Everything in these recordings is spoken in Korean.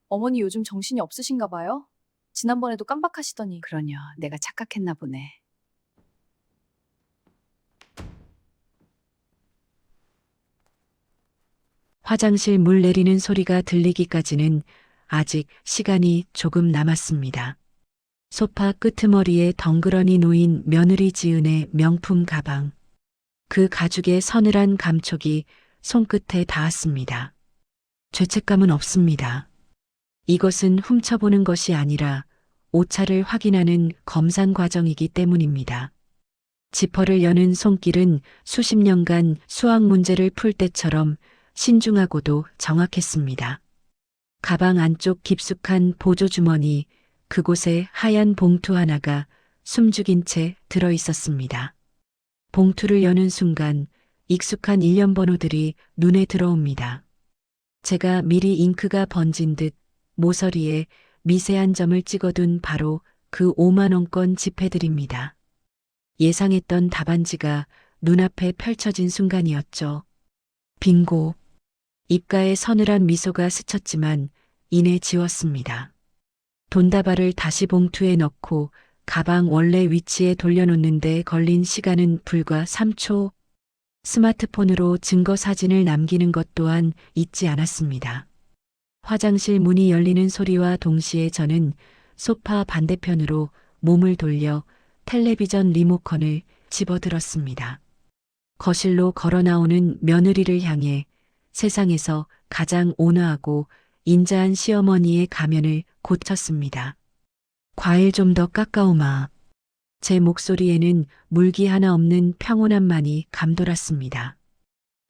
어머니 요즘 정신이 없으신가 봐요? 지난번에도 깜박하시더니. 그러냐, 내가 착각했나 보네. 화장실 물 내리는 소리가 들리기까지는 아직 시간이 조금 남았습니다. 소파 끄트머리에 덩그러니 놓인 며느리 지은의 명품 가방. 그 가죽의 서늘한 감촉이 손끝에 닿았습니다. 죄책감은 없습니다. 이것은 훔쳐보는 것이 아니라 오차를 확인하는 검산 과정이기 때문입니다. 지퍼를 여는 손길은 수십 년간 수학 문제를 풀 때처럼 신중하고도 정확했습니다. 가방 안쪽 깊숙한 보조주머니, 그곳에 하얀 봉투 하나가 숨죽인 채 들어 있었습니다. 봉투를 여는 순간 익숙한 일련 번호들이 눈에 들어옵니다. 제가 미리 잉크가 번진 듯 모서리에 미세한 점을 찍어둔 바로 그 5만 원권 지폐들입니다. 예상했던 답안지가 눈앞에 펼쳐진 순간이었죠. 빙고. 입가에 서늘한 미소가 스쳤지만 이내 지웠습니다. 돈다발을 다시 봉투에 넣고 가방 원래 위치에 돌려놓는데 걸린 시간은 불과 3초. 스마트폰으로 증거 사진을 남기는 것 또한 잊지 않았습니다. 화장실 문이 열리는 소리와 동시에 저는 소파 반대편으로 몸을 돌려 텔레비전 리모컨을 집어들었습니다. 거실로 걸어 나오는 며느리를 향해 세상에서 가장 온화하고 인자한 시어머니의 가면을 고쳤습니다. 과일 좀 더 깎아오마. 제 목소리에는 물기 하나 없는 평온함만이 감돌았습니다.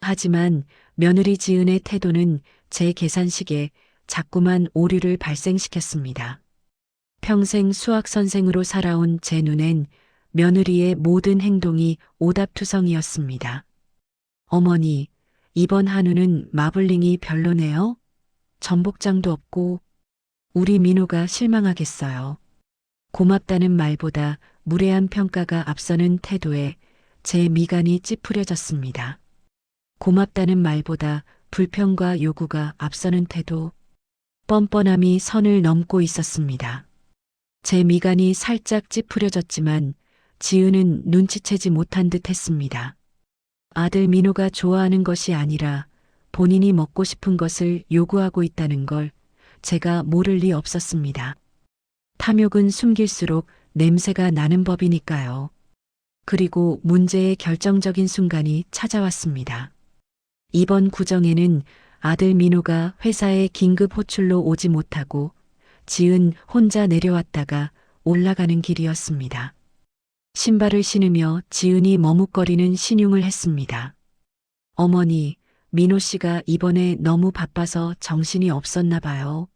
하지만 며느리 지은의 태도는 제 계산식에 자꾸만 오류를 발생시켰습니다. 평생 수학 선생으로 살아온 제 눈엔 며느리의 모든 행동이 오답투성이었습니다. 어머니, 이번 한우는 마블링이 별로네요. 전복장도 없고 우리 민호가 실망하겠어요. 고맙다는 말보다 무례한 평가가 앞서는 태도에 제 미간이 찌푸려졌습니다. 고맙다는 말보다 불평과 요구가 앞서는 태도, 뻔뻔함이 선을 넘고 있었습니다. 제 미간이 살짝 찌푸려졌지만 지은은 눈치채지 못한 듯 했습니다. 아들 민호가 좋아하는 것이 아니라 본인이 먹고 싶은 것을 요구하고 있다는 걸 제가 모를 리 없었습니다. 탐욕은 숨길수록 냄새가 나는 법이니까요. 그리고 문제의 결정적인 순간이 찾아왔습니다. 이번 구정에는 아들 민호가 회사에 긴급 호출로 오지 못하고 지은 혼자 내려왔다가 올라가는 길이었습니다. 신발을 신으며 지은이 머뭇거리는 신용을 했습니다. 어머니, 민호 씨가 이번에 너무 바빠서 정신이 없었나 봐요.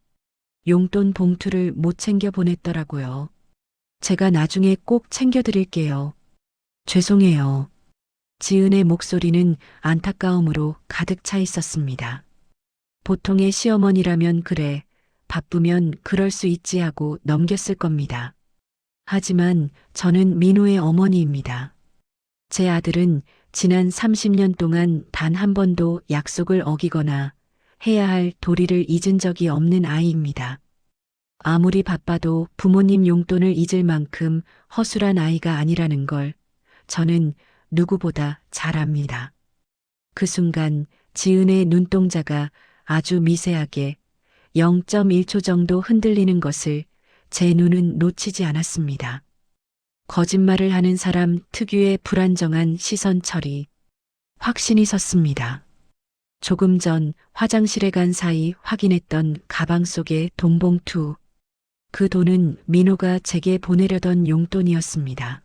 용돈 봉투를 못 챙겨 보냈더라고요. 제가 나중에 꼭 챙겨드릴게요. 죄송해요. 지은의 목소리는 안타까움으로 가득 차 있었습니다. 보통의 시어머니라면 그래, 바쁘면 그럴 수 있지 하고 넘겼을 겁니다. 하지만 저는 민호의 어머니입니다. 제 아들은 지난 30년 동안 단 한 번도 약속을 어기거나 해야 할 도리를 잊은 적이 없는 아이입니다. 아무리 바빠도 부모님 용돈을 잊을 만큼 허술한 아이가 아니라는 걸 저는 누구보다 잘 압니다. 그 순간 지은의 눈동자가 아주 미세하게 0.1초 정도 흔들리는 것을 제 눈은 놓치지 않았습니다. 거짓말을 하는 사람 특유의 불안정한 시선 처리, 확신이 섰습니다. 조금 전 화장실에 간 사이 확인했던 가방 속의 돈봉투. 그 돈은 민호가 제게 보내려던 용돈이었습니다.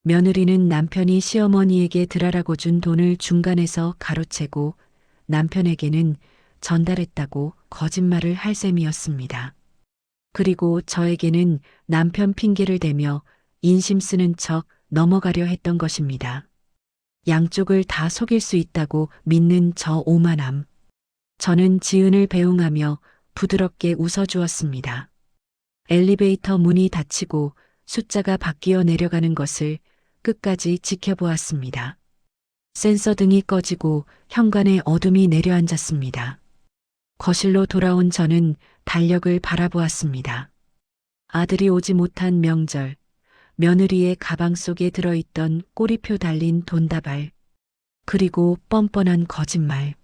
며느리는 남편이 시어머니에게 드라라고 준 돈을 중간에서 가로채고 남편에게는 전달했다고 거짓말을 할 셈이었습니다. 그리고 저에게는 남편 핑계를 대며 인심 쓰는 척 넘어가려 했던 것입니다. 양쪽을 다 속일 수 있다고 믿는 저 오만함. 저는 지은을 배웅하며 부드럽게 웃어주었습니다. 엘리베이터 문이 닫히고 숫자가 바뀌어 내려가는 것을 끝까지 지켜보았습니다. 센서 등이 꺼지고 현관에 어둠이 내려앉았습니다. 거실로 돌아온 저는 달력을 바라보았습니다. 아들이 오지 못한 명절, 며느리의 가방 속에 들어있던 꼬리표 달린 돈다발, 그리고 뻔뻔한 거짓말.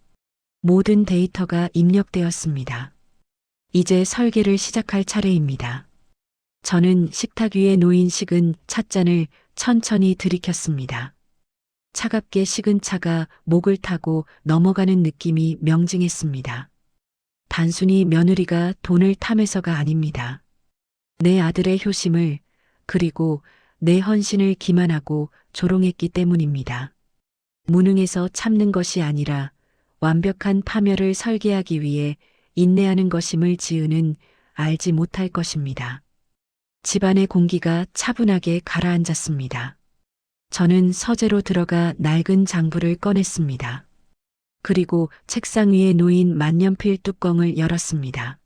모든 데이터가 입력되었습니다. 이제 설계를 시작할 차례입니다. 저는 식탁 위에 놓인 식은 찻잔을 천천히 들이켰습니다. 차갑게 식은 차가 목을 타고 넘어가는 느낌이 명징했습니다. 단순히 며느리가 돈을 탐해서가 아닙니다. 내 아들의 효심을, 그리고 내 헌신을 기만하고 조롱했기 때문입니다. 무능해서 참는 것이 아니라 완벽한 파멸을 설계하기 위해 인내하는 것임을 지은은 알지 못할 것입니다. 집안의 공기가 차분하게 가라앉았습니다. 저는 서재로 들어가 낡은 장부를 꺼냈습니다. 그리고 책상 위에 놓인 만년필 뚜껑을 열었습니다.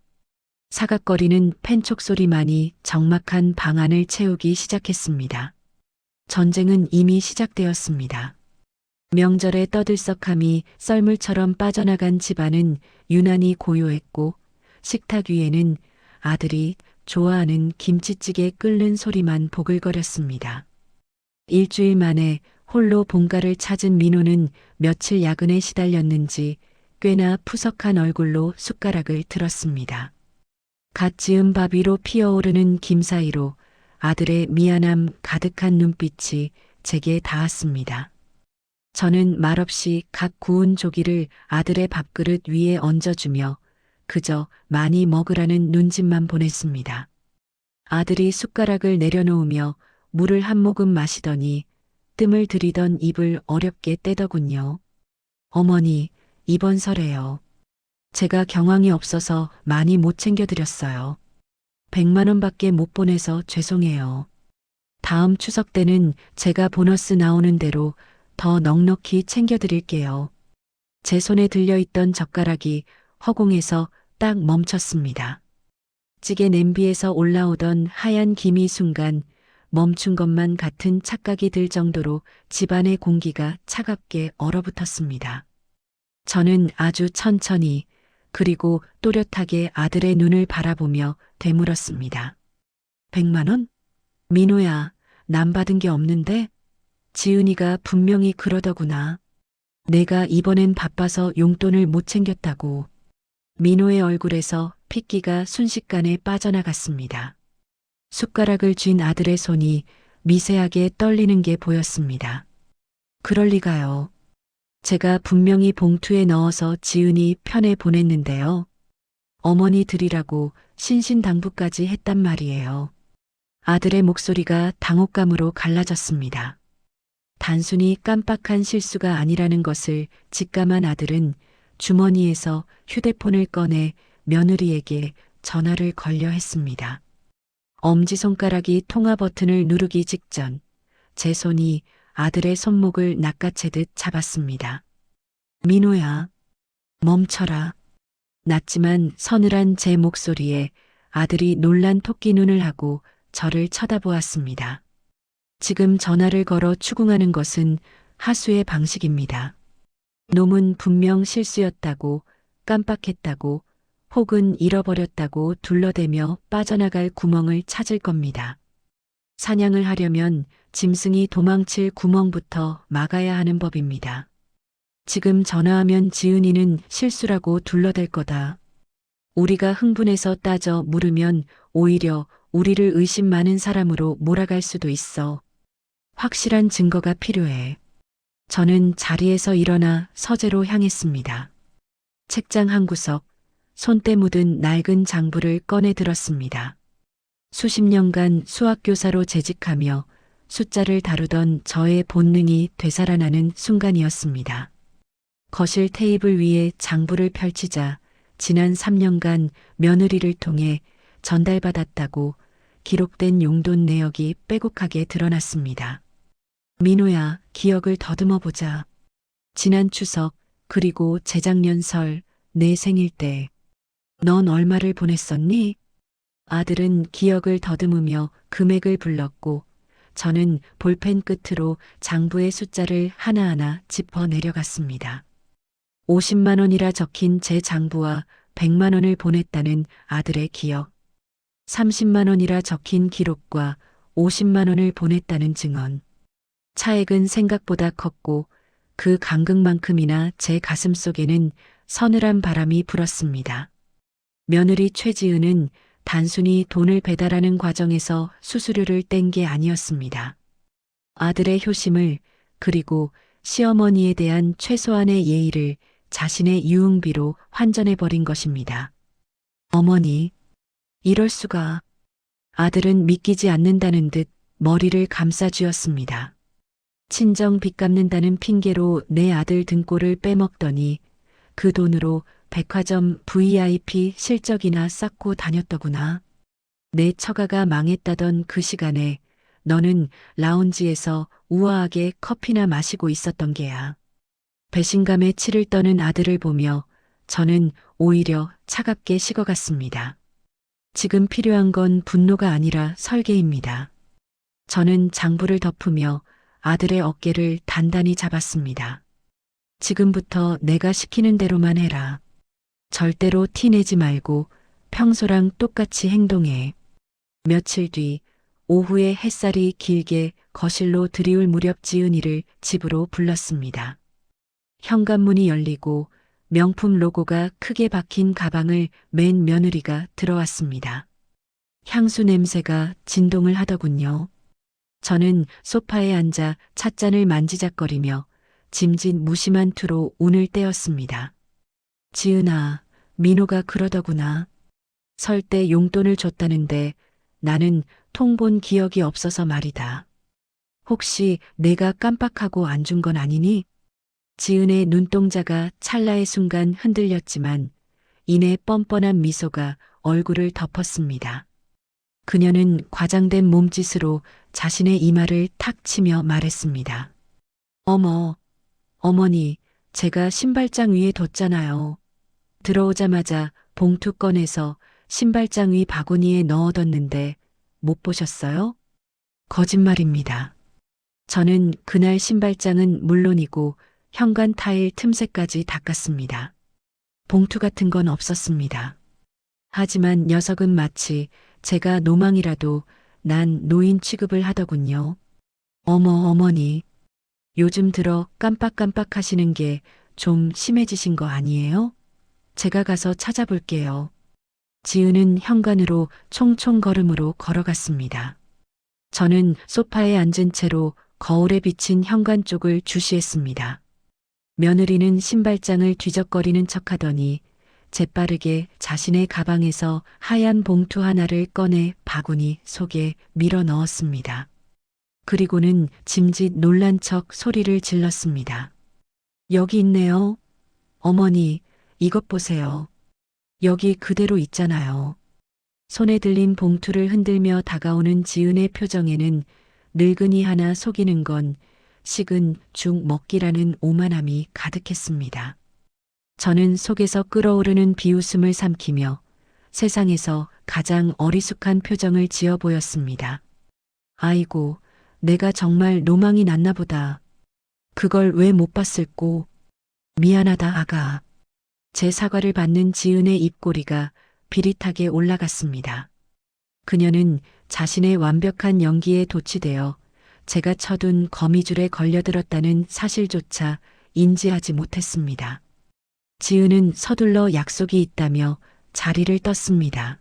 사각거리는 펜촉 소리만이 적막한 방 안을 채우기 시작했습니다. 전쟁은 이미 시작되었습니다. 명절의 떠들썩함이 썰물처럼 빠져나간 집안은 유난히 고요했고, 식탁 위에는 아들이 좋아하는 김치찌개 끓는 소리만 보글거렸습니다. 일주일 만에 홀로 본가를 찾은 민호는 며칠 야근에 시달렸는지 꽤나 푸석한 얼굴로 숟가락을 들었습니다. 갓 지은 밥 위로 피어오르는 김 사이로 아들의 미안함 가득한 눈빛이 제게 닿았습니다. 저는 말없이 갓 구운 조기를 아들의 밥그릇 위에 얹어주며 그저 많이 먹으라는 눈짓만 보냈습니다. 아들이 숟가락을 내려놓으며 물을 한 모금 마시더니 뜸을 들이던 입을 어렵게 떼더군요. 어머니, 이번 설에요. 제가 경황이 없어서 많이 못 챙겨드렸어요. 100만 원밖에 못 보내서 죄송해요. 다음 추석 때는 제가 보너스 나오는 대로 더 넉넉히 챙겨드릴게요. 제 손에 들려있던 젓가락이 허공에서 딱 멈췄습니다. 찌개 냄비에서 올라오던 하얀 김이 순간 멈춘 것만 같은 착각이 들 정도로 집안의 공기가 차갑게 얼어붙었습니다. 저는 아주 천천히 그리고 또렷하게 아들의 눈을 바라보며 되물었습니다. 100만 원? 민호야, 남 받은 게 없는데? 지은이가 분명히 그러더구나. 내가 이번엔 바빠서 용돈을 못 챙겼다고. 민호의 얼굴에서 핏기가 순식간에 빠져나갔습니다. 숟가락을 쥔 아들의 손이 미세하게 떨리는 게 보였습니다. 그럴 리가요. 제가 분명히 봉투에 넣어서 지은이 편에 보냈는데요. 어머니 드리라고 신신당부까지 했단 말이에요. 아들의 목소리가 당혹감으로 갈라졌습니다. 단순히 깜빡한 실수가 아니라는 것을 직감한 아들은 주머니에서 휴대폰을 꺼내 며느리에게 전화를 걸려 했습니다. 엄지손가락이 통화 버튼을 누르기 직전 제 손이 아들의 손목을 낚아채듯 잡았습니다. 민호야, 멈춰라. 낮지만 서늘한 제 목소리에 아들이 놀란 토끼 눈을 하고 저를 쳐다보았습니다. 지금 전화를 걸어 추궁하는 것은 하수의 방식입니다. 놈은 분명 실수였다고, 깜빡했다고, 혹은 잃어버렸다고 둘러대며 빠져나갈 구멍을 찾을 겁니다. 사냥을 하려면 짐승이 도망칠 구멍부터 막아야 하는 법입니다. 지금 전화하면 지은이는 실수라고 둘러댈 거다. 우리가 흥분해서 따져 물으면 오히려 우리를 의심 많은 사람으로 몰아갈 수도 있어. 확실한 증거가 필요해. 저는 자리에서 일어나 서재로 향했습니다. 책장 한 구석, 손때 묻은 낡은 장부를 꺼내 들었습니다. 수십 년간 수학교사로 재직하며 숫자를 다루던 저의 본능이 되살아나는 순간이었습니다. 거실 테이블 위에 장부를 펼치자 지난 3년간 며느리를 통해 전달받았다고 기록된 용돈 내역이 빼곡하게 드러났습니다. 민호야, 기억을 더듬어 보자. 지난 추석, 그리고 재작년 설, 내 생일 때. 넌 얼마를 보냈었니? 아들은 기억을 더듬으며 금액을 불렀고 저는 볼펜 끝으로 장부의 숫자를 하나하나 짚어 내려갔습니다. 50만 원이라 적힌 제 장부와 100만 원을 보냈다는 아들의 기억. 30만 원이라 적힌 기록과 50만 원을 보냈다는 증언. 차액은 생각보다 컸고 그 간극만큼이나 제 가슴 속에는 서늘한 바람이 불었습니다. 며느리 최지은은 단순히 돈을 배달하는 과정에서 수수료를 뗀 게 아니었습니다. 아들의 효심을 그리고 시어머니에 대한 최소한의 예의를 자신의 유흥비로 환전해버린 것입니다. 어머니, 이럴 수가. 아들은 믿기지 않는다는 듯 머리를 감싸쥐었습니다. 친정 빚 갚는다는 핑계로 내 아들 등골을 빼먹더니 그 돈으로 백화점 VIP 실적이나 쌓고 다녔더구나. 내 처가가 망했다던 그 시간에 너는 라운지에서 우아하게 커피나 마시고 있었던 게야. 배신감에 치를 떠는 아들을 보며 저는 오히려 차갑게 식어갔습니다. 지금 필요한 건 분노가 아니라 설계입니다. 저는 장부를 덮으며 아들의 어깨를 단단히 잡았습니다. 지금부터 내가 시키는 대로만 해라. 절대로 티내지 말고 평소랑 똑같이 행동해. 며칠 뒤 오후에 햇살이 길게 거실로 들이울 무렵 지은이를 집으로 불렀습니다. 현관문이 열리고 명품 로고가 크게 박힌 가방을 맨 며느리가 들어왔습니다. 향수 냄새가 진동을 하더군요. 저는 소파에 앉아 찻잔을 만지작거리며 짐짓 무심한 투로 운을 떼었습니다. 지은아, 민호가 그러더구나. 설 때 용돈을 줬다는데 나는 통 본 기억이 없어서 말이다. 혹시 내가 깜빡하고 안 준 건 아니니? 지은의 눈동자가 찰나의 순간 흔들렸지만 이내 뻔뻔한 미소가 얼굴을 덮었습니다. 그녀는 과장된 몸짓으로 자신의 이마를 탁 치며 말했습니다. 어머, 어머니, 제가 신발장 위에 뒀잖아요. 들어오자마자 봉투 꺼내서 신발장 위 바구니에 넣어뒀는데 못 보셨어요? 거짓말입니다. 저는 그날 신발장은 물론이고 현관 타일 틈새까지 닦았습니다. 봉투 같은 건 없었습니다. 하지만 녀석은 마치 제가 노망이라도 난 노인 취급을 하더군요. 어머 어머니, 요즘 들어 깜빡깜빡 하시는 게 좀 심해지신 거 아니에요? 제가 가서 찾아볼게요. 지은은 현관으로 총총 걸음으로 걸어갔습니다. 저는 소파에 앉은 채로 거울에 비친 현관 쪽을 주시했습니다. 며느리는 신발장을 뒤적거리는 척하더니 재빠르게 자신의 가방에서 하얀 봉투 하나를 꺼내 바구니 속에 밀어 넣었습니다. 그리고는 짐짓 놀란 척 소리를 질렀습니다. 여기 있네요. 어머니, 이것 보세요. 여기 그대로 있잖아요. 손에 들린 봉투를 흔들며 다가오는 지은의 표정에는 늙은이 하나 속이는 건 식은 죽 먹기라는 오만함이 가득했습니다. 저는 속에서 끓어오르는 비웃음을 삼키며 세상에서 가장 어리숙한 표정을 지어 보였습니다. 아이고, 내가 정말 노망이 났나 보다. 그걸 왜 못 봤을꼬. 미안하다, 아가. 제 사과를 받는 지은의 입꼬리가 비릿하게 올라갔습니다. 그녀는 자신의 완벽한 연기에 도취되어 제가 쳐둔 거미줄에 걸려들었다는 사실조차 인지하지 못했습니다. 지은은 서둘러 약속이 있다며 자리를 떴습니다.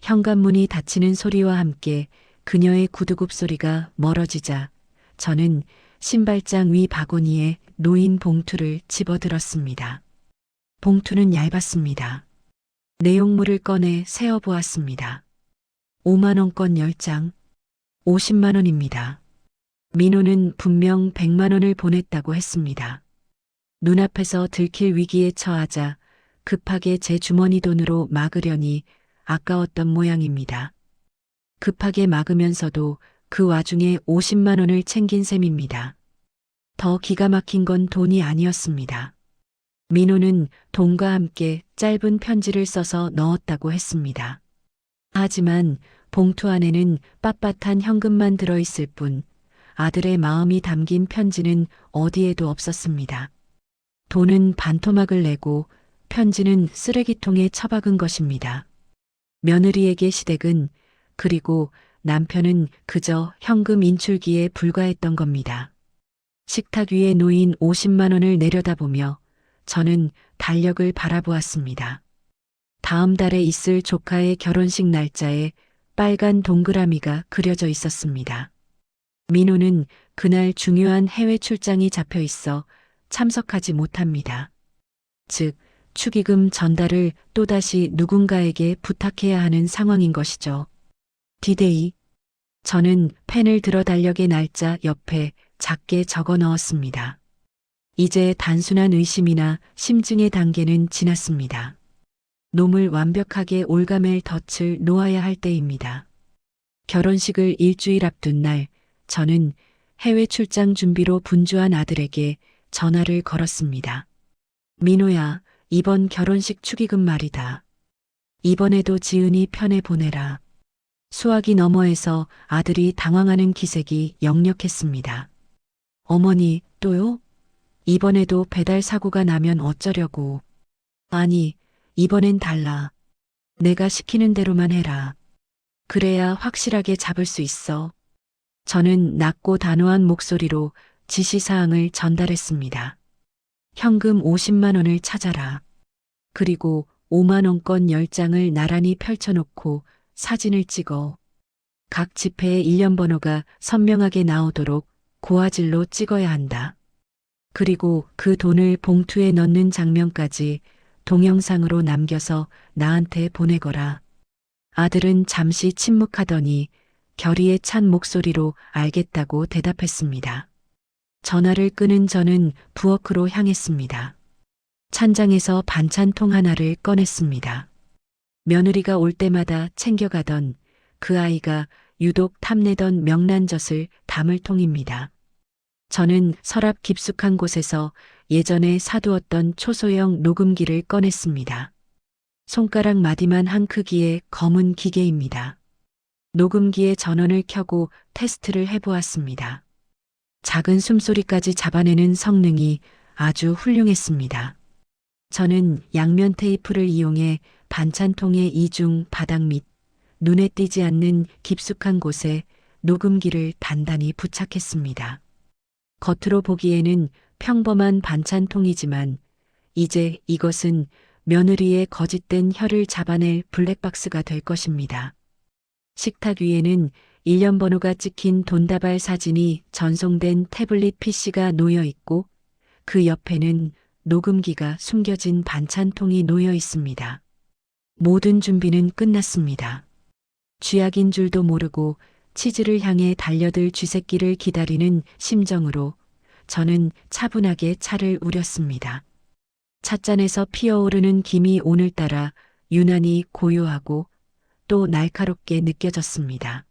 현관문이 닫히는 소리와 함께 그녀의 구두굽 소리가 멀어지자 저는 신발장 위 바구니에 놓인 봉투를 집어들었습니다. 봉투는 얇았습니다. 내용물을 꺼내 세어보았습니다. 5만 원권 10장, 50만 원입니다. 민호는 분명 100만 원을 보냈다고 했습니다. 눈앞에서 들킬 위기에 처하자 급하게 제 주머니 돈으로 막으려니 아까웠던 모양입니다. 급하게 막으면서도 그 와중에 50만 원을 챙긴 셈입니다. 더 기가 막힌 건 돈이 아니었습니다. 민호는 돈과 함께 짧은 편지를 써서 넣었다고 했습니다. 하지만 봉투 안에는 빳빳한 현금만 들어있을 뿐 아들의 마음이 담긴 편지는 어디에도 없었습니다. 돈은 반토막을 내고 편지는 쓰레기통에 처박은 것입니다. 며느리에게 시댁은, 그리고 남편은 그저 현금 인출기에 불과했던 겁니다. 식탁 위에 놓인 50만 원을 내려다보며 저는 달력을 바라보았습니다. 다음 달에 있을 조카의 결혼식 날짜에 빨간 동그라미가 그려져 있었습니다. 민호는 그날 중요한 해외 출장이 잡혀 있어 참석하지 못합니다. 즉, 축의금 전달을 또다시 누군가에게 부탁해야 하는 상황인 것이죠. 디데이. 저는 펜을 들어 달력의 날짜 옆에 작게 적어 넣었습니다. 이제 단순한 의심이나 심증의 단계는 지났습니다. 놈을 완벽하게 올가맬 덫을 놓아야 할 때입니다. 결혼식을 일주일 앞둔 날, 저는 해외 출장 준비로 분주한 아들에게 전화를 걸었습니다. 민호야, 이번 결혼식 축의금 말이다. 이번에도 지은이 편에 보내라. 수화기 너머에서 아들이 당황하는 기색이 역력했습니다. 어머니, 또요? 이번에도 배달 사고가 나면 어쩌려고. 아니, 이번엔 달라. 내가 시키는 대로만 해라. 그래야 확실하게 잡을 수 있어. 저는 낮고 단호한 목소리로 지시사항을 전달했습니다. 현금 50만 원을 찾아라. 그리고 5만 원권 10장을 나란히 펼쳐놓고 사진을 찍어. 각 지폐의 일련 번호가 선명하게 나오도록 고화질로 찍어야 한다. 그리고 그 돈을 봉투에 넣는 장면까지 동영상으로 남겨서 나한테 보내거라. 아들은 잠시 침묵하더니 결의에 찬 목소리로 알겠다고 대답했습니다. 전화를 끊은 저는 부엌으로 향했습니다. 찬장에서 반찬통 하나를 꺼냈습니다. 며느리가 올 때마다 챙겨가던 그 아이가 유독 탐내던 명란젓을 담을 통입니다. 저는 서랍 깊숙한 곳에서 예전에 사두었던 초소형 녹음기를 꺼냈습니다. 손가락 마디만 한 크기의 검은 기계입니다. 녹음기의 전원을 켜고 테스트를 해보았습니다. 작은 숨소리까지 잡아내는 성능이 아주 훌륭했습니다. 저는 양면 테이프를 이용해 반찬통의 이중 바닥 및 눈에 띄지 않는 깊숙한 곳에 녹음기를 단단히 부착했습니다. 겉으로 보기에는 평범한 반찬통이지만 이제 이것은 며느리의 거짓된 혀를 잡아낼 블랙박스가 될 것입니다. 식탁 위에는 일련 번호가 찍힌 돈다발 사진이 전송된 태블릿 PC가 놓여 있고 그 옆에는 녹음기가 숨겨진 반찬통이 놓여 있습니다. 모든 준비는 끝났습니다. 쥐약인 줄도 모르고 치즈를 향해 달려들 쥐새끼를 기다리는 심정으로 저는 차분하게 차를 우렸습니다. 찻잔에서 피어오르는 김이 오늘따라 유난히 고요하고 또 날카롭게 느껴졌습니다.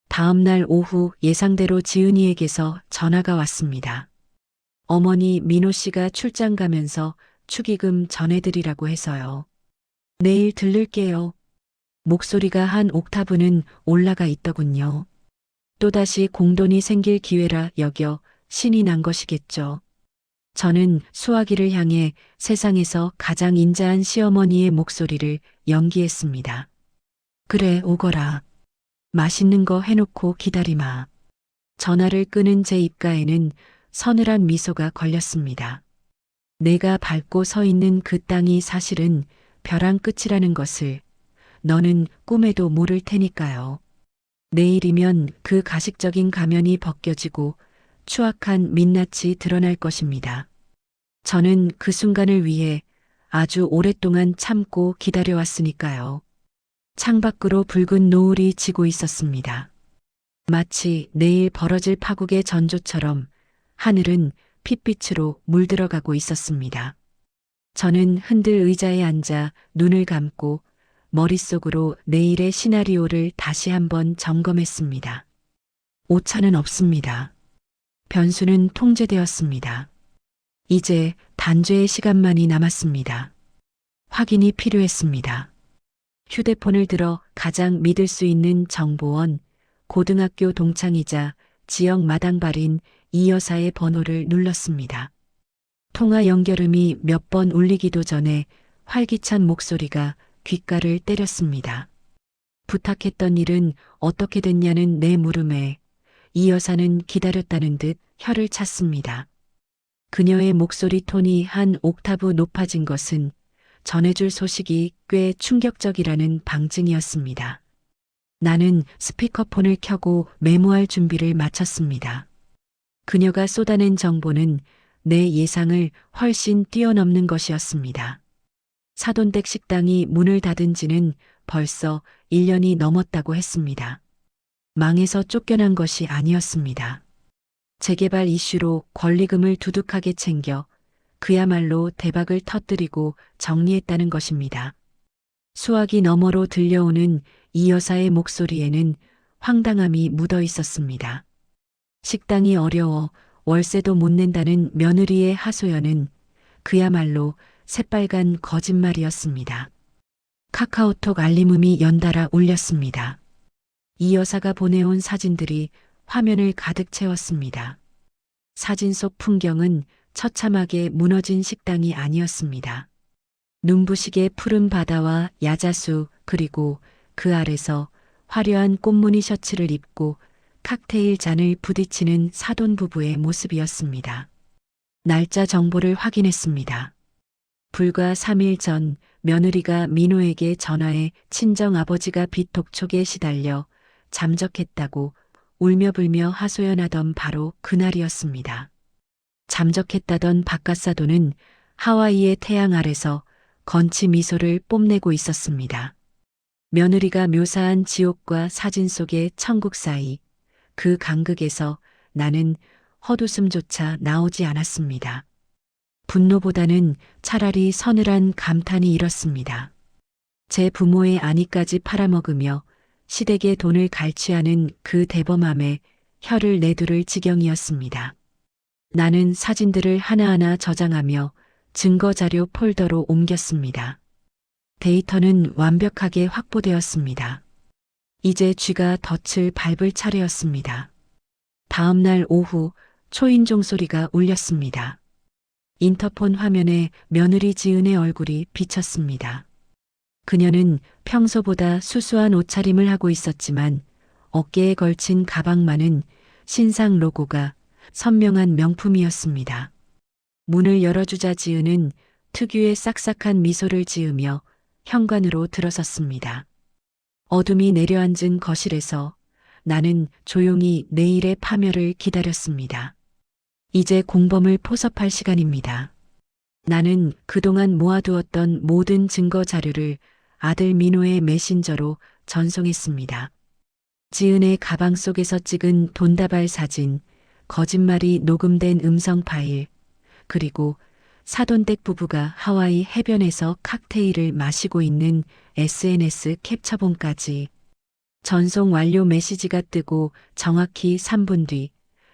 다음 날 오후 예상대로 지은이에게서 전화가 왔습니다. 어머니 민호 씨가 출장 가면서 축의금 전해드리라고 해서요. 내일 들를게요. 목소리가 한 옥타브는 올라가 있더군요. 또다시 공돈이 생길 기회라 여겨 신이 난 것이겠죠. 저는 수화기를 향해 세상에서 가장 인자한 시어머니의 목소리를 연기했습니다. 그래, 오거라. 맛있는 거 해놓고 기다리마. 전화를 끄는 제 입가에는 서늘한 미소가 걸렸습니다. 내가 밟고 서 있는 그 땅이 사실은 벼랑 끝이라는 것을 너는 꿈에도 모를 테니까요. 내일이면 그 가식적인 가면이 벗겨지고 추악한 민낯이 드러날 것입니다. 저는 그 순간을 위해 아주 오랫동안 참고 기다려왔으니까요. 창밖으로 붉은 노을이 지고 있었습니다. 마치 내일 벌어질 파국의 전조처럼 하늘은 핏빛으로 물들어가고 있었습니다. 저는 흔들 의자에 앉아 눈을 감고 머릿속으로 내일의 시나리오를 다시 한번 점검했습니다. 오차는 없습니다. 변수는 통제되었습니다. 이제 단죄의 시간만이 남았습니다. 확인이 필요했습니다. 휴대폰을 들어 가장 믿을 수 있는 정보원, 고등학교 동창이자 지역 마당발인 이 여사의 번호를 눌렀습니다. 통화 연결음이 몇 번 울리기도 전에 활기찬 목소리가 귓가를 때렸습니다. 부탁했던 일은 어떻게 됐냐는 내 물음에 이 여사는 기다렸다는 듯 혀를 찼습니다. 그녀의 목소리 톤이 한 옥타브 높아진 것은 전해줄 소식이 꽤 충격적이라는 방증이었습니다. 나는 스피커폰을 켜고 메모할 준비를 마쳤습니다. 그녀가 쏟아낸 정보는 내 예상을 훨씬 뛰어넘는 것이었습니다. 사돈댁 식당이 문을 닫은 지는 벌써 1년이 넘었다고 했습니다. 망해서 쫓겨난 것이 아니었습니다. 재개발 이슈로 권리금을 두둑하게 챙겨 그야말로 대박을 터뜨리고 정리했다는 것입니다. 수화기 너머로 들려오는 이 여사의 목소리에는 황당함이 묻어 있었습니다. 식당이 어려워 월세도 못 낸다는 며느리의 하소연은 그야말로 새빨간 거짓말이었습니다. 카카오톡 알림음이 연달아 울렸습니다. 이 여사가 보내온 사진들이 화면을 가득 채웠습니다. 사진 속 풍경은 처참하게 무너진 식당이 아니었습니다. 눈부시게 푸른 바다와 야자수 그리고 그 아래서 화려한 꽃무늬 셔츠를 입고 칵테일 잔을 부딪히는 사돈 부부의 모습이었습니다. 날짜 정보를 확인했습니다. 불과 3일 전 며느리가 민호에게 전화해 친정 아버지가 빚 독촉에 시달려 잠적했다고 울며불며 하소연하던 바로 그날이었습니다. 잠적했다던 박가사도는 하와이의 태양 아래서 건치 미소를 뽐내고 있었습니다. 며느리가 묘사한 지옥과 사진 속의 천국 사이 그 간극에서 나는 헛웃음조차 나오지 않았습니다. 분노보다는 차라리 서늘한 감탄이 일었습니다. 제 부모의 안위까지 팔아먹으며 시댁의 돈을 갈취하는 그 대범함에 혀를 내두를 지경이었습니다. 나는 사진들을 하나하나 저장하며 증거자료 폴더로 옮겼습니다. 데이터는 완벽하게 확보되었습니다. 이제 쥐가 덫을 밟을 차례였습니다. 다음 날 오후 초인종 소리가 울렸습니다. 인터폰 화면에 며느리 지은의 얼굴이 비쳤습니다. 그녀는 평소보다 수수한 옷차림을 하고 있었지만 어깨에 걸친 가방만은 신상 로고가 선명한 명품이었습니다. 문을 열어주자 지은은 특유의 싹싹한 미소를 지으며 현관으로 들어섰습니다. 어둠이 내려앉은 거실에서 나는 조용히 내일의 파멸을 기다렸습니다. 이제 공범을 포섭할 시간입니다. 나는 그동안 모아두었던 모든 증거 자료를 아들 민호의 메신저로 전송했습니다. 지은의 가방 속에서 찍은 돈다발 사진, 거짓말이 녹음된 음성 파일, 그리고 사돈댁 부부가 하와이 해변에서 칵테일을 마시고 있는 SNS 캡처본까지. 전송 완료 메시지가 뜨고 정확히 3분 뒤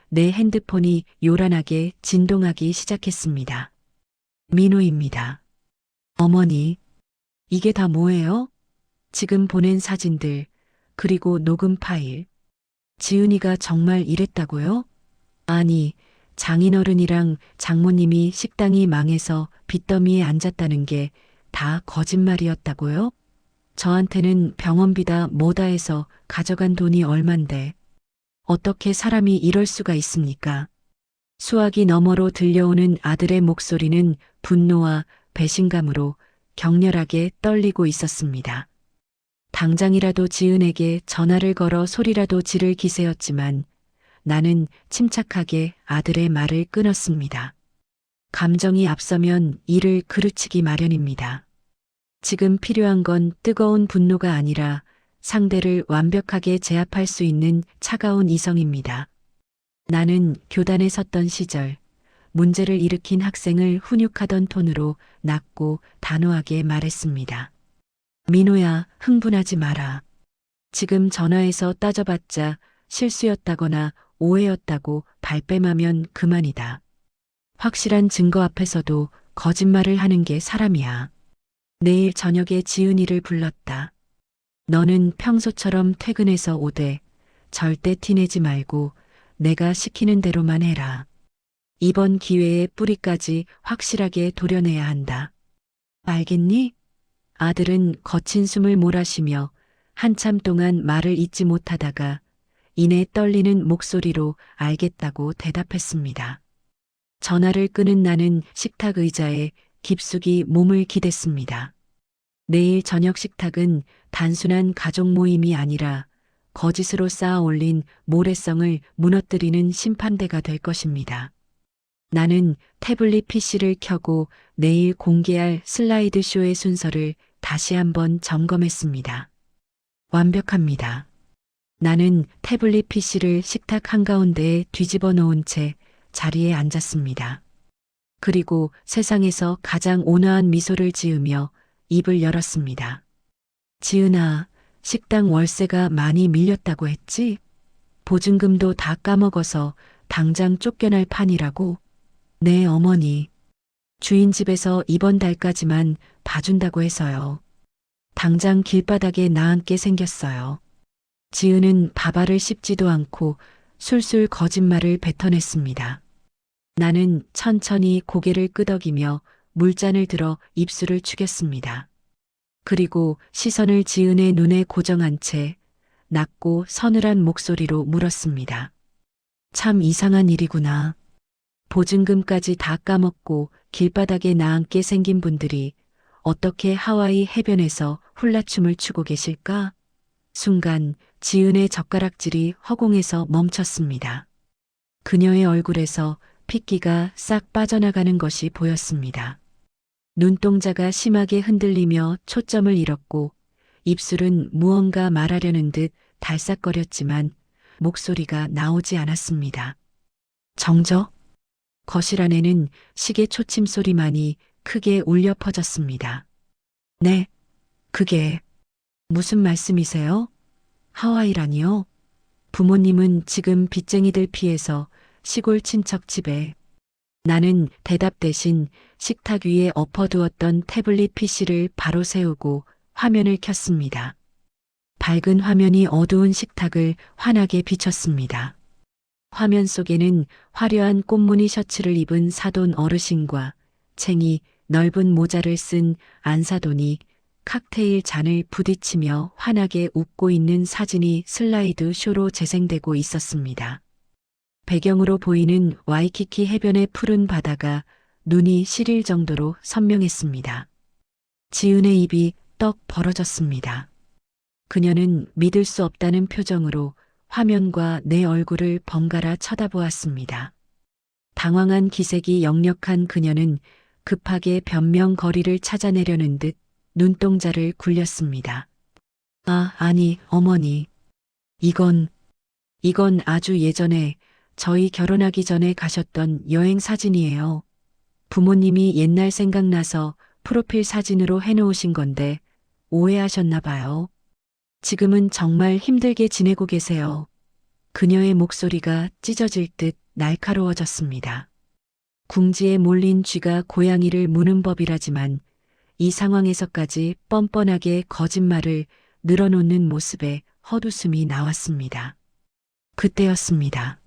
내 핸드폰이 요란하게 진동하기 시작했습니다. 민호입니다. 어머니, 이게 다 뭐예요? 지금 보낸 사진들, 그리고 녹음 파일. 지은이가 정말 이랬다고요? 아니, 장인어른이랑 장모님이 식당이 망해서 빚더미에 앉았다는 게 다 거짓말이었다고요? 저한테는 병원비다 뭐다 해서 가져간 돈이 얼만데 어떻게 사람이 이럴 수가 있습니까? 수화기 너머로 들려오는 아들의 목소리는 분노와 배신감으로 격렬하게 떨리고 있었습니다. 당장이라도 지은에게 전화를 걸어 소리라도 지를 기세였지만 나는 침착하게 아들의 말을 끊었습니다. 감정이 앞서면 이를 그르치기 마련입니다. 지금 필요한 건 뜨거운 분노가 아니라 상대를 완벽하게 제압할 수 있는 차가운 이성입니다. 나는 교단에 섰던 시절 문제를 일으킨 학생을 훈육하던 톤으로 낮고 단호하게 말했습니다. 민호야, 흥분하지 마라. 지금 전화해서 따져봤자 실수였다거나 오해였다고 발뺌하면 그만이다. 확실한 증거 앞에서도 거짓말을 하는 게 사람이야. 내일 저녁에 지은이를 불렀다. 너는 평소처럼 퇴근해서 오되 절대 티내지 말고 내가 시키는 대로만 해라. 이번 기회에 뿌리까지 확실하게 도려내야 한다. 알겠니? 아들은 거친 숨을 몰아쉬며 한참 동안 말을 잇지 못하다가 이내 떨리는 목소리로 알겠다고 대답했습니다. 전화를 끊은 나는 식탁 의자에 깊숙이 몸을 기댔습니다. 내일 저녁 식탁은 단순한 가족 모임이 아니라 거짓으로 쌓아 올린 모래성을 무너뜨리는 심판대가 될 것입니다. 나는 태블릿 PC를 켜고 내일 공개할 슬라이드 쇼의 순서를 다시 한번 점검했습니다. 완벽합니다. 나는 태블릿 PC를 식탁 한가운데에 뒤집어 놓은 채 자리에 앉았습니다. 그리고 세상에서 가장 온화한 미소를 지으며 입을 열었습니다. 지은아, 식당 월세가 많이 밀렸다고 했지? 보증금도 다 까먹어서 당장 쫓겨날 판이라고? 네, 어머니. 주인 집에서 이번 달까지만 봐준다고 해서요. 당장 길바닥에 나앉게 생겼어요. 지은은 밥알을 씹지도 않고 술술 거짓말을 뱉어냈습니다. 나는 천천히 고개를 끄덕이며 물잔을 들어 입술을 축였습니다. 그리고 시선을 지은의 눈에 고정한 채 낮고 서늘한 목소리로 물었습니다. 참 이상한 일이구나. 보증금까지 다 까먹고 길바닥에 나앉게 생긴 분들이 어떻게 하와이 해변에서 훌라춤을 추고 계실까? 순간 지은의 젓가락질이 허공에서 멈췄습니다. 그녀의 얼굴에서 핏기가 싹 빠져나가는 것이 보였습니다. 눈동자가 심하게 흔들리며 초점을 잃었고 입술은 무언가 말하려는 듯 달싹거렸지만 목소리가 나오지 않았습니다. 정적? 거실 안에는 시계 초침 소리만이 크게 울려 퍼졌습니다. 네, 그게 무슨 말씀이세요? 하와이라니요? 부모님은 지금 빚쟁이들 피해서 시골 친척 집에. 나는 대답 대신 식탁 위에 엎어두었던 태블릿 PC를 바로 세우고 화면을 켰습니다. 밝은 화면이 어두운 식탁을 환하게 비췄습니다. 화면 속에는 화려한 꽃무늬 셔츠를 입은 사돈 어르신과 챙이 넓은 모자를 쓴 안사돈이 칵테일 잔을 부딪히며 환하게 웃고 있는 사진이 슬라이드 쇼로 재생되고 있었습니다. 배경으로 보이는 와이키키 해변의 푸른 바다가 눈이 시릴 정도로 선명했습니다. 지은의 입이 떡 벌어졌습니다. 그녀는 믿을 수 없다는 표정으로 화면과 내 얼굴을 번갈아 쳐다보았습니다. 당황한 기색이 역력한 그녀는 급하게 변명거리를 찾아내려는 듯 눈동자를 굴렸습니다. 아니, 어머니. 이건 아주 예전에 저희 결혼하기 전에 가셨던 여행 사진이에요. 부모님이 옛날 생각나서 프로필 사진으로 해놓으신 건데 오해하셨나 봐요. 지금은 정말 힘들게 지내고 계세요. 그녀의 목소리가 찢어질 듯 날카로워졌습니다. 궁지에 몰린 쥐가 고양이를 무는 법이라지만 이 상황에서까지 뻔뻔하게 거짓말을 늘어놓는 모습에 헛웃음이 나왔습니다. 그때였습니다.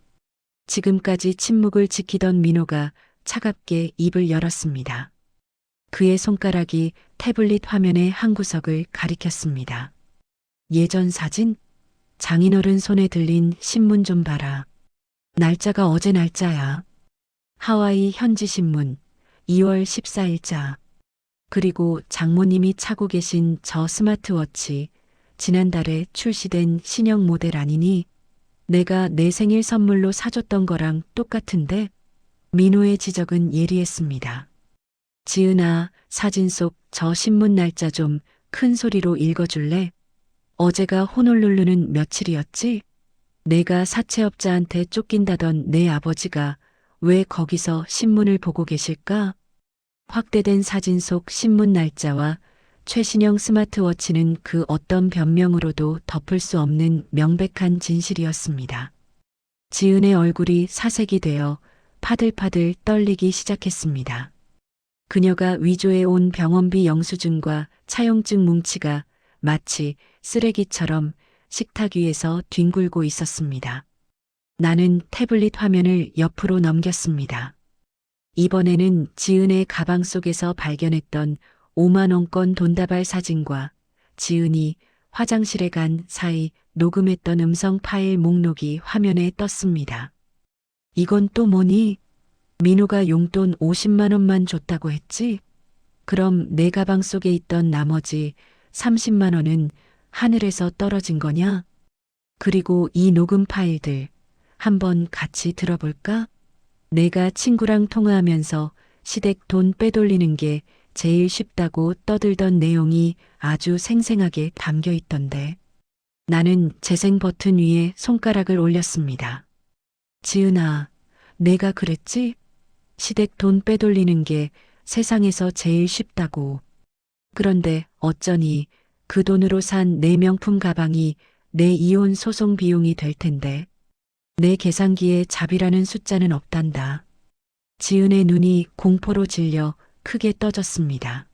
지금까지 침묵을 지키던 민호가 차갑게 입을 열었습니다. 그의 손가락이 태블릿 화면의 한 구석을 가리켰습니다. 예전 사진? 장인어른 손에 들린 신문 좀 봐라. 날짜가 어제 날짜야. 하와이 현지신문 2월 14일자. 그리고 장모님이 차고 계신 저 스마트워치 지난달에 출시된 신형 모델 아니니? 내가 내 생일 선물로 사줬던 거랑 똑같은데? 민호의 지적은 예리했습니다. 지은아, 사진 속 저 신문 날짜 좀 큰 소리로 읽어줄래? 어제가 호놀룰루는 며칠이었지? 내가 사채업자한테 쫓긴다던 내 아버지가 왜 거기서 신문을 보고 계실까? 확대된 사진 속 신문 날짜와 최신형 스마트워치는 그 어떤 변명으로도 덮을 수 없는 명백한 진실이었습니다. 지은의 얼굴이 사색이 되어 파들파들 떨리기 시작했습니다. 그녀가 위조해 온 병원비 영수증과 차용증 뭉치가 마치 쓰레기처럼 식탁 위에서 뒹굴고 있었습니다. 나는 태블릿 화면을 옆으로 넘겼습니다. 이번에는 지은의 가방 속에서 발견했던 5만 원권 돈다발 사진과 지은이 화장실에 간 사이 녹음했던 음성 파일 목록이 화면에 떴습니다. 이건 또 뭐니? 민호가 용돈 50만 원만 줬다고 했지? 그럼 내 가방 속에 있던 나머지 30만 원은 하늘에서 떨어진 거냐? 그리고 이 녹음 파일들 한번 같이 들어볼까? 내가 친구랑 통화하면서 시댁 돈 빼돌리는 게 제일 쉽다고 떠들던 내용이 아주 생생하게 담겨 있던데. 나는 재생 버튼 위에 손가락을 올렸습니다. 지은아, 내가 그랬지? 시댁 돈 빼돌리는 게 세상에서 제일 쉽다고. 그런데 어쩌니 그 돈으로 산 내 명품 가방이 내 이혼 소송 비용이 될 텐데. 내 계산기에 잡이라는 숫자는 없단다. 지은의 눈이 공포로 질려 크게 떠졌습니다.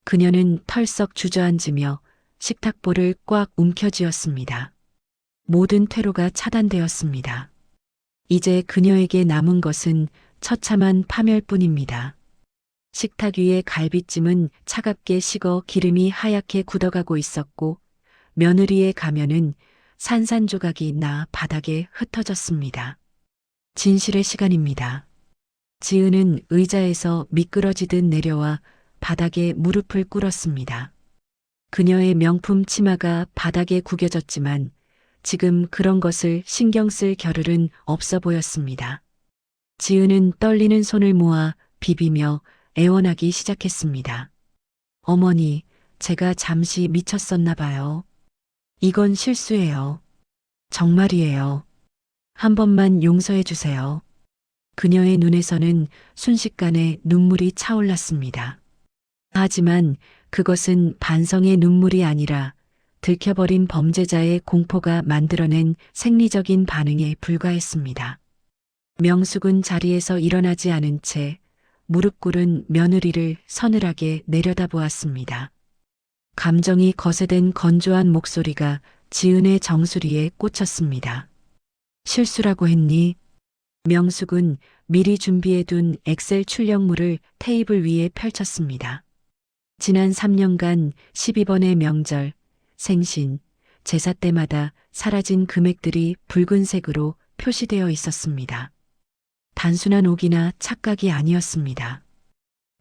그녀는 털썩 주저앉으며 식탁볼을 꽉 움켜쥐었습니다. 모든 퇴로가 차단되었습니다. 이제 그녀에게 남은 것은 처참한 파멸뿐입니다. 식탁 위의 갈비찜은 차갑게 식어 기름이 하얗게 굳어가고 있었고 며느리의 가면은 산산조각이 나 바닥에 흩어졌습니다. 진실의 시간입니다. 지은은 의자에서 미끄러지듯 내려와 바닥에 무릎을 꿇었습니다. 그녀의 명품 치마가 바닥에 구겨졌지만 지금 그런 것을 신경 쓸 겨를은 없어 보였습니다. 지은은 떨리는 손을 모아 비비며 애원하기 시작했습니다. 어머니, 제가 잠시 미쳤었나 봐요. 이건 실수예요. 정말이에요. 한 번만 용서해 주세요. 그녀의 눈에서는 순식간에 눈물이 차올랐습니다. 하지만 그것은 반성의 눈물이 아니라 들켜버린 범죄자의 공포가 만들어낸 생리적인 반응에 불과했습니다. 명숙은 자리에서 일어나지 않은 채 무릎 꿇은 며느리를 서늘하게 내려다보았습니다. 감정이 거세된 건조한 목소리가 지은의 정수리에 꽂혔습니다. 실수라고 했니? 명숙은 미리 준비해둔 엑셀 출력물을 테이블 위에 펼쳤습니다. 지난 3년간 12번의 명절, 생신, 제사 때마다 사라진 금액들이 붉은색으로 표시되어 있었습니다. 단순한 오기나 착각이 아니었습니다.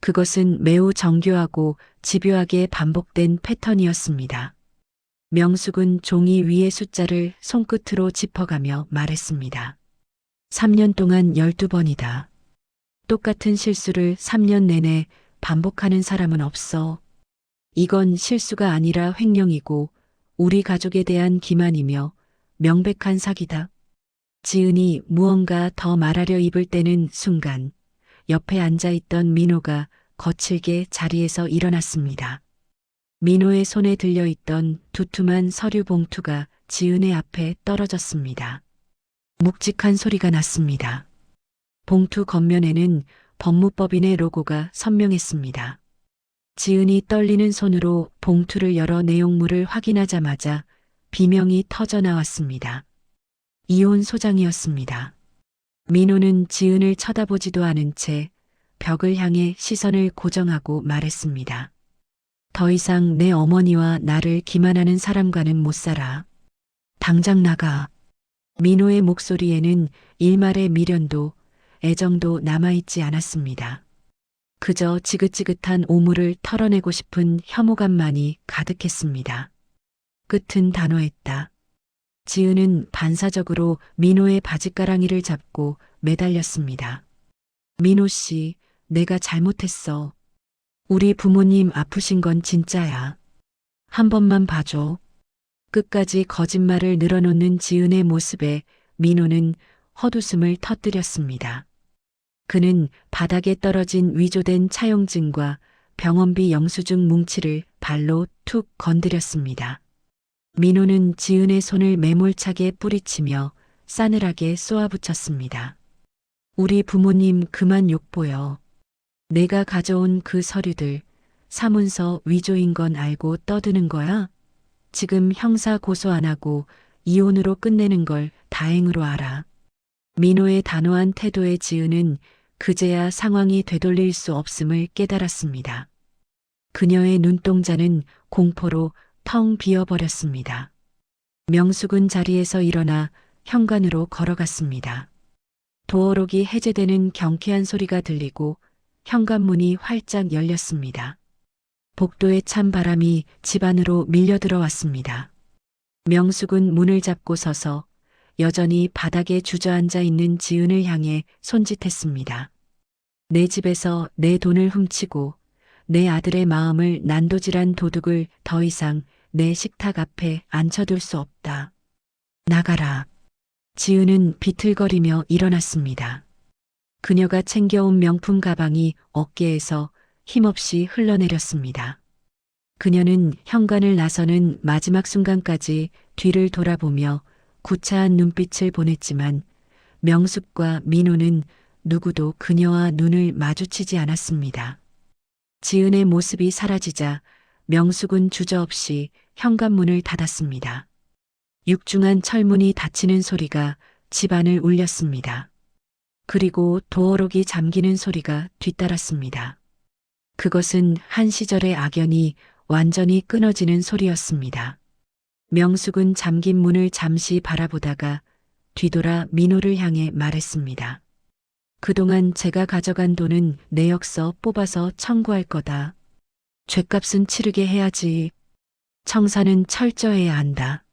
그것은 매우 정교하고 집요하게 반복된 패턴이었습니다. 명숙은 종이 위의 숫자를 손끝으로 짚어가며 말했습니다. 3년 동안 12번이다. 똑같은 실수를 3년 내내 반복하는 사람은 없어. 이건 실수가 아니라 횡령이고 우리 가족에 대한 기만이며 명백한 사기다. 지은이 무언가 더 말하려 입을 떼는 순간 옆에 앉아있던 민호가 거칠게 자리에서 일어났습니다. 민호의 손에 들려있던 두툼한 서류 봉투가 지은의 앞에 떨어졌습니다. 묵직한 소리가 났습니다. 봉투 겉면에는 법무법인의 로고가 선명했습니다. 지은이 떨리는 손으로 봉투를 열어 내용물을 확인하자마자 비명이 터져 나왔습니다. 이혼 소장이었습니다. 민호는 지은을 쳐다보지도 않은 채 벽을 향해 시선을 고정하고 말했습니다. 더 이상 내 어머니와 나를 기만하는 사람과는 못 살아. 당장 나가. 민호의 목소리에는 일말의 미련도 애정도 남아있지 않았습니다. 그저 지긋지긋한 오물을 털어내고 싶은 혐오감만이 가득했습니다. 끝은 단호했다. 지은은 반사적으로 민호의 바짓가랑이를 잡고 매달렸습니다. 민호 씨, 내가 잘못했어. 우리 부모님 아프신 건 진짜야. 한 번만 봐줘. 끝까지 거짓말을 늘어놓는 지은의 모습에 민호는 헛웃음을 터뜨렸습니다. 그는 바닥에 떨어진 위조된 차용증과 병원비 영수증 뭉치를 발로 툭 건드렸습니다. 민호는 지은의 손을 매몰차게 뿌리치며 싸늘하게 쏘아붙였습니다. 우리 부모님 그만 욕보여. 내가 가져온 그 서류들, 사문서 위조인 건 알고 떠드는 거야? 지금 형사 고소 안 하고 이혼으로 끝내는 걸 다행으로 알아. 민호의 단호한 태도에 지은은 그제야 상황이 되돌릴 수 없음을 깨달았습니다. 그녀의 눈동자는 공포로 텅 비어버렸습니다. 명숙은 자리에서 일어나 현관으로 걸어갔습니다. 도어록이 해제되는 경쾌한 소리가 들리고 현관문이 활짝 열렸습니다. 복도에 찬 바람이 집 안으로 밀려 들어왔습니다. 명숙은 문을 잡고 서서 여전히 바닥에 주저앉아 있는 지은을 향해 손짓했습니다. 내 집에서 내 돈을 훔치고 내 아들의 마음을 난도질한 도둑을 더 이상 내 식탁 앞에 앉혀둘 수 없다. 나가라. 지은은 비틀거리며 일어났습니다. 그녀가 챙겨온 명품 가방이 어깨에서 힘없이 흘러내렸습니다. 그녀는 현관을 나서는 마지막 순간까지 뒤를 돌아보며 구차한 눈빛을 보냈지만 명숙과 민호는 누구도 그녀와 눈을 마주치지 않았습니다. 지은의 모습이 사라지자 명숙은 주저없이 현관문을 닫았습니다. 육중한 철문이 닫히는 소리가 집안을 울렸습니다. 그리고 도어록이 잠기는 소리가 뒤따랐습니다. 그것은 한 시절의 악연이 완전히 끊어지는 소리였습니다. 명숙은 잠긴 문을 잠시 바라보다가 뒤돌아 민호를 향해 말했습니다. 그동안 제가 가져간 돈은 내역서 뽑아서 청구할 거다. 죗값은 치르게 해야지. 청산은 철저해야 한다.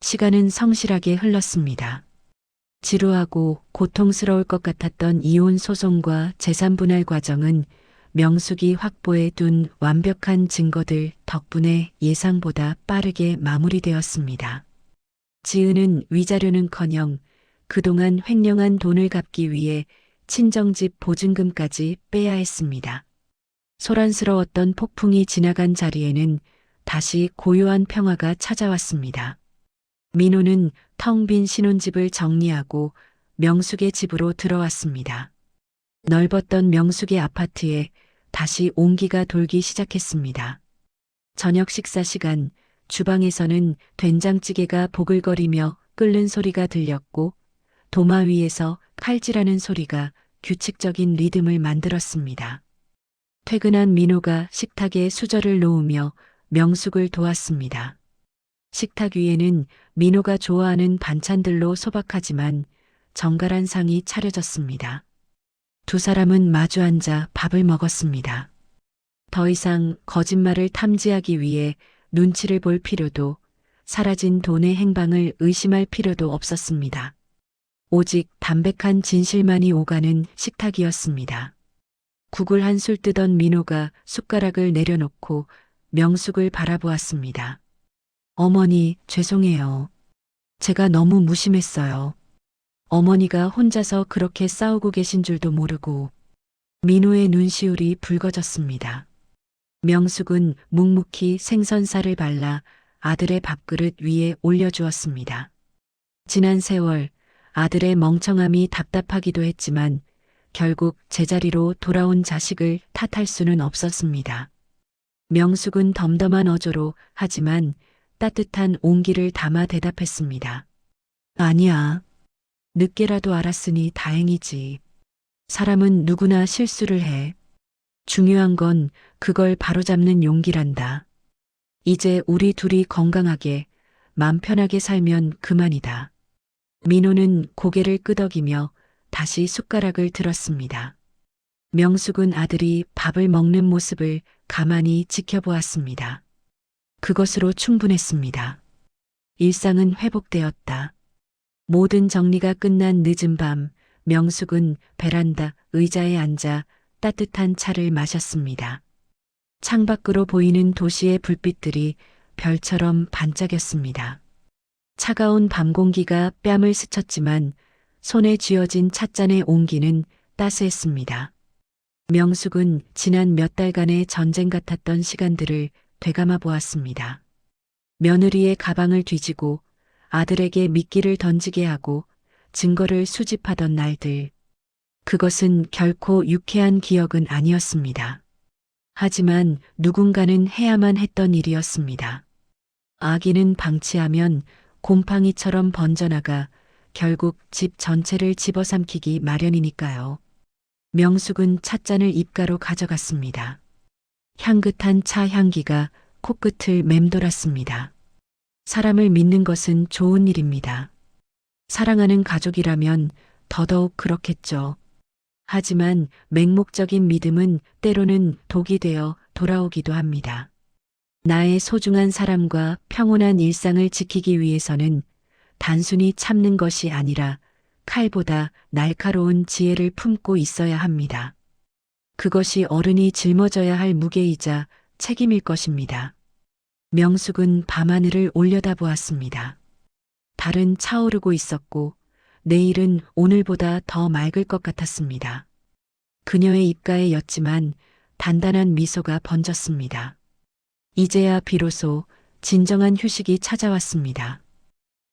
시간은 성실하게 흘렀습니다. 지루하고 고통스러울 것 같았던 이혼 소송과 재산 분할 과정은 명숙이 확보해 둔 완벽한 증거들 덕분에 예상보다 빠르게 마무리되었습니다. 지은은 위자료는커녕 그동안 횡령한 돈을 갚기 위해 친정집 보증금까지 빼야 했습니다. 소란스러웠던 폭풍이 지나간 자리에는 다시 고요한 평화가 찾아왔습니다. 민호는 텅 빈 신혼집을 정리하고 명숙의 집으로 들어왔습니다. 넓었던 명숙의 아파트에 다시 온기가 돌기 시작했습니다. 저녁 식사 시간, 주방에서는 된장찌개가 보글거리며 끓는 소리가 들렸고 도마 위에서 칼질하는 소리가 규칙적인 리듬을 만들었습니다. 퇴근한 민호가 식탁에 수저를 놓으며 명숙을 도왔습니다. 식탁 위에는 민호가 좋아하는 반찬들로 소박하지만 정갈한 상이 차려졌습니다. 두 사람은 마주 앉아 밥을 먹었습니다. 더 이상 거짓말을 탐지하기 위해 눈치를 볼 필요도 사라진 돈의 행방을 의심할 필요도 없었습니다. 오직 담백한 진실만이 오가는 식탁이었습니다. 국을 한 술 뜨던 민호가 숟가락을 내려놓고 명숙을 바라보았습니다. 어머니, 죄송해요. 제가 너무 무심했어요. 어머니가 혼자서 그렇게 싸우고 계신 줄도 모르고. 민호의 눈시울이 붉어졌습니다. 명숙은 묵묵히 생선살을 발라 아들의 밥그릇 위에 올려주었습니다. 지난 세월 아들의 멍청함이 답답하기도 했지만 결국 제자리로 돌아온 자식을 탓할 수는 없었습니다. 명숙은 덤덤한 어조로 하지만 따뜻한 온기를 담아 대답했습니다. 아니야. 늦게라도 알았으니 다행이지. 사람은 누구나 실수를 해. 중요한 건 그걸 바로잡는 용기란다. 이제 우리 둘이 건강하게, 맘 편하게 살면 그만이다. 민호는 고개를 끄덕이며 다시 숟가락을 들었습니다. 명숙은 아들이 밥을 먹는 모습을 가만히 지켜보았습니다. 그것으로 충분했습니다. 일상은 회복되었다. 모든 정리가 끝난 늦은 밤, 명숙은 베란다 의자에 앉아 따뜻한 차를 마셨습니다. 창밖으로 보이는 도시의 불빛들이 별처럼 반짝였습니다. 차가운 밤 공기가 뺨을 스쳤지만 손에 쥐어진 찻잔의 온기는 따스했습니다. 명숙은 지난 몇 달간의 전쟁 같았던 시간들을 되감아 보았습니다. 며느리의 가방을 뒤지고 아들에게 미끼를 던지게 하고 증거를 수집하던 날들. 그것은 결코 유쾌한 기억은 아니었습니다. 하지만 누군가는 해야만 했던 일이었습니다. 아기는 방치하면 곰팡이처럼 번져나가 결국 집 전체를 집어삼키기 마련이니까요. 명숙은 찻잔을 입가로 가져갔습니다. 향긋한 차 향기가 코끝을 맴돌았습니다. 사람을 믿는 것은 좋은 일입니다. 사랑하는 가족이라면 더더욱 그렇겠죠. 하지만 맹목적인 믿음은 때로는 독이 되어 돌아오기도 합니다. 나의 소중한 사람과 평온한 일상을 지키기 위해서는 단순히 참는 것이 아니라 칼보다 날카로운 지혜를 품고 있어야 합니다. 그것이 어른이 짊어져야 할 무게이자 책임일 것입니다. 명숙은 밤하늘을 올려다보았습니다. 달은 차오르고 있었고 내일은 오늘보다 더 맑을 것 같았습니다. 그녀의 입가에 였지만 단단한 미소가 번졌습니다. 이제야 비로소 진정한 휴식이 찾아왔습니다.